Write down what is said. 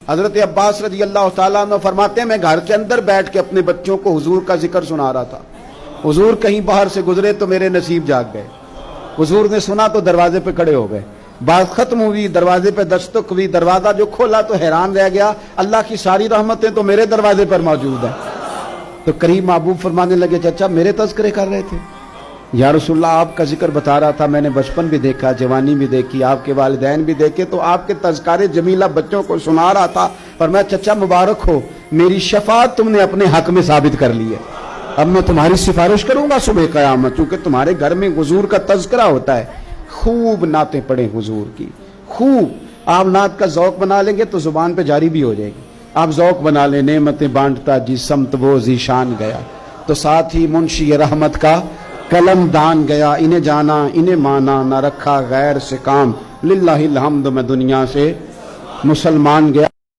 حضرت عباس رضی اللہ تعالیٰ عنہ فرماتے ہیں میں گھر کے اندر بیٹھ کے اپنے بچوں کو حضور کا ذکر سنا رہا تھا، حضور کہیں باہر سے گزرے تو میرے نصیب جاگ گئے، حضور نے سنا تو دروازے پہ کھڑے ہو گئے، بات ختم ہوئی، دروازے پہ دستک ہوئی، دروازہ جو کھولا تو حیران رہ گیا، اللہ کی ساری رحمتیں تو میرے دروازے پر موجود ہیں۔ تو قریب محبوب فرمانے لگے چچا میرے تذکرے کر رہے تھے؟ یا رسول اللہ آپ کا ذکر بتا رہا تھا، میں نے بچپن بھی دیکھا، جوانی بھی دیکھی، آپ کے والدین بھی دیکھے، تو آپ کے تذکارے جمیلہ بچوں کو سنا رہا تھا، اور میں چچا مبارک ہو، میری شفاعت تم نے اپنے حق میں ثابت کر لی ہے، اب میں تمہاری سفارش کروں گا صبح قیامت، چونکہ تمہارے گھر میں حضور کا تذکرہ ہوتا ہے۔ خوب نعتیں پڑھیں حضور کی، خوب۔ آپ نعت کا ذوق بنا لیں گے تو زبان پہ جاری بھی ہو جائے گی۔ آپ ذوق بنا لیں، نعمتیں بانٹتا جی سمت وہ ذیشان گیا، تو ساتھ ہی منشی رحمت کا قلم دان گیا، انہیں جانا انہیں مانا، نہ رکھا غیر سے کام، للہ الحمد میں دنیا سے مسلمان گیا۔